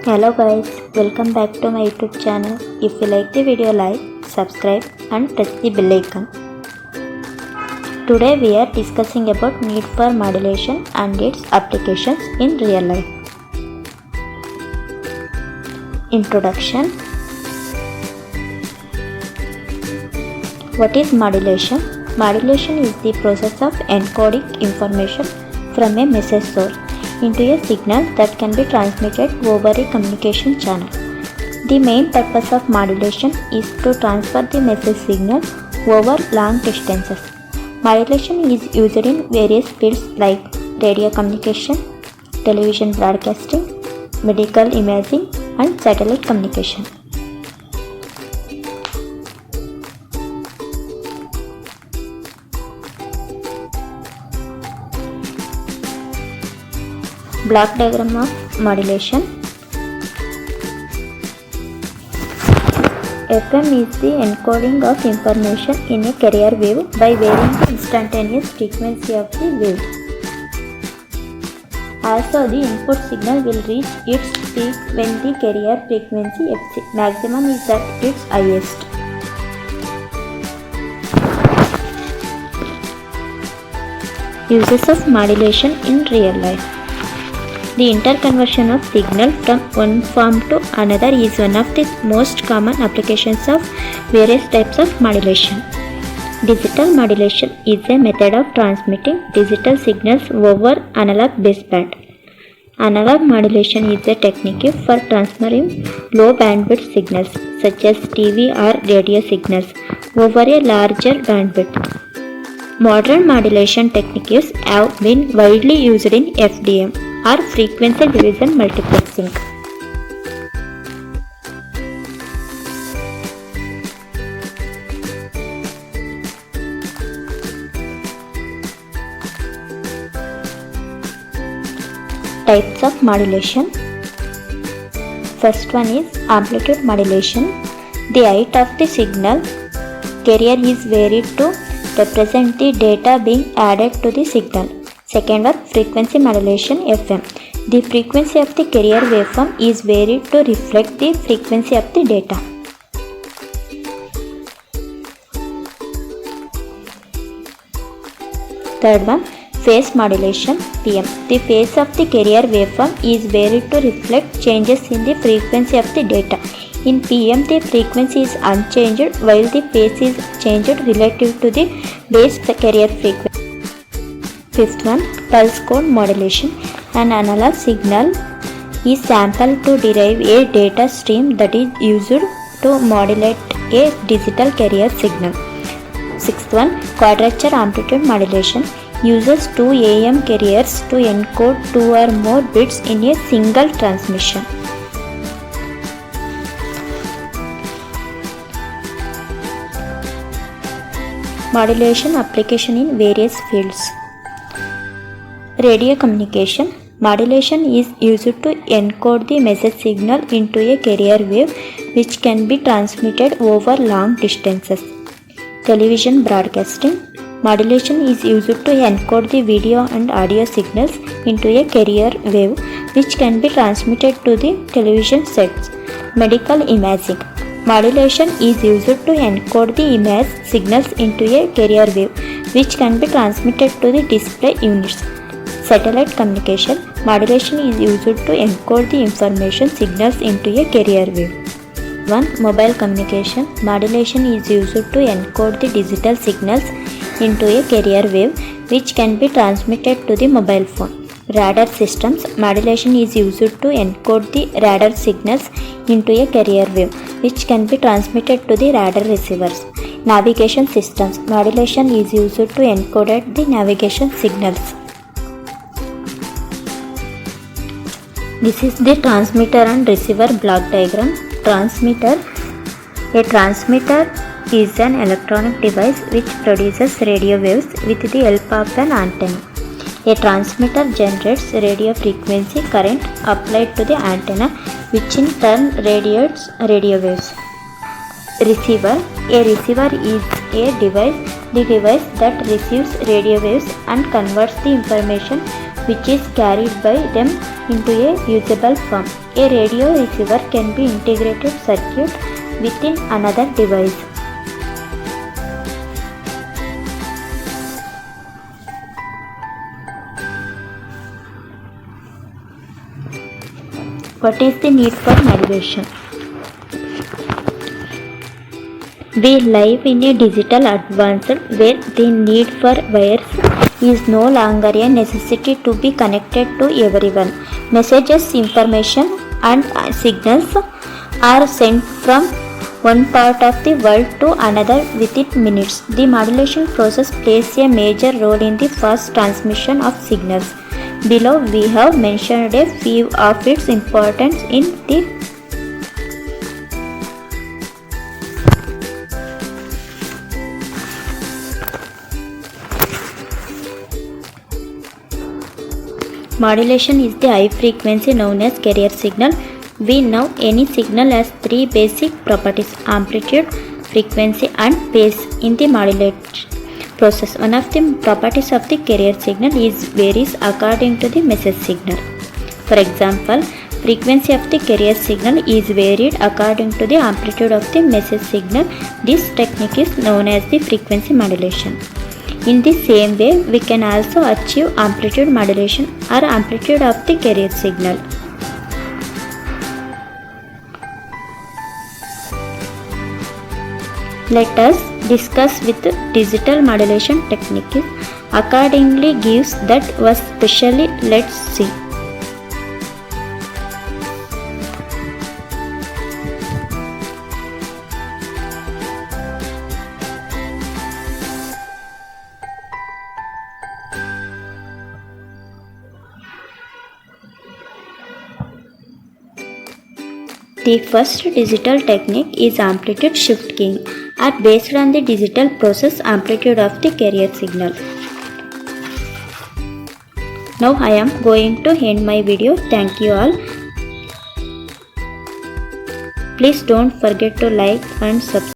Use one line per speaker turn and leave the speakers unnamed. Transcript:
Hello guys, welcome back to my YouTube channel. If you like the video, like, subscribe and press the bell icon. Today we are discussing about need for modulation and its applications in real life. Introduction. What is modulation? Modulation is the process of encoding information from a message source into a signal that can be transmitted over a communication channel. The main purpose of modulation is to transfer the message signal over long distances. Modulation is used in various fields like radio communication, television broadcasting, medical imaging, and satellite communication. Block diagram of modulation. FM is the encoding of information in a carrier wave by varying the instantaneous frequency of the wave. Also, the input signal will reach its peak when the carrier frequency Fc maximum is at its highest. Uses of modulation in real life. The interconversion of signal from one form to another is one of the most common applications of various types of modulation. Digital modulation is a method of transmitting digital signals over analog baseband. Analog modulation is a technique for transferring low bandwidth signals such as TV or radio signals over a larger bandwidth. Modern modulation techniques have been widely used in FDM or frequency division multiplexing. Types of modulation. First one is amplitude modulation. The height of the signal carrier is varied to represent the data being added to the signal. Second one, frequency modulation FM. The frequency of the carrier waveform is varied to reflect the frequency of the data. Third one, phase modulation PM. The phase of the carrier waveform is varied to reflect changes in the frequency of the data. In PM, the frequency is unchanged while the phase is changed relative to the base carrier frequency. Fifth one, pulse code modulation. An analog signal is sampled to derive a data stream that is used to modulate a digital carrier signal. Sixth one, quadrature amplitude modulation uses two AM carriers to encode two or more bits in a single transmission. Modulation application in various fields. Radio communication. Modulation is used to encode the message signal into a carrier wave which can be transmitted over long distances. Television broadcasting. Modulation is used to encode the video and audio signals into a carrier wave which can be transmitted to the television sets. Medical imaging. Modulation is used to encode the image signals into a carrier wave which can be transmitted to the display units. Satellite communication. Modulation is used to encode the information signals into a carrier wave. 1. Mobile communication. Modulation is used to encode the digital signals into a carrier wave which can be transmitted to the mobile phone. Radar systems. Modulation is used to encode the radar signals into a carrier wave which can be transmitted to the radar receivers. Navigation systems. Modulation is used to encode the navigation signals. This is the transmitter and receiver block diagram. Transmitter. A transmitter is an electronic device which produces radio waves with the help of an antenna. A transmitter generates radio frequency current applied to the antenna, which in turn radiates radio waves. Receiver. A receiver is the device that receives radio waves and converts the information which is carried by them into a usable form. A radio receiver can be integrated circuit within another device. What is the need for modulation? We live in a digital advance where the need for wires is no longer a necessity to be connected to everyone. Messages, information and signals are sent from one part of the world to another within minutes. The modulation process plays a major role in the fast transmission of signals. Below we have mentioned a few of its importance in the modulation is the high frequency known as carrier signal. We know any signal has three basic properties: amplitude, frequency and phase in the modulation process. One of the properties of the carrier signal is varies according to the message signal. For example, frequency of the carrier signal is varied according to the amplitude of the message signal. This technique is known as the frequency modulation. In the same way, we can also achieve amplitude modulation or amplitude of the carrier signal. Let us discuss with digital modulation technique accordingly gives that was specially. Let's see. The first digital technique is amplitude shift keying, are based on the digital process amplitude of the carrier signal. Now I am going to end my video. Thank you all. Please don't forget to like and subscribe.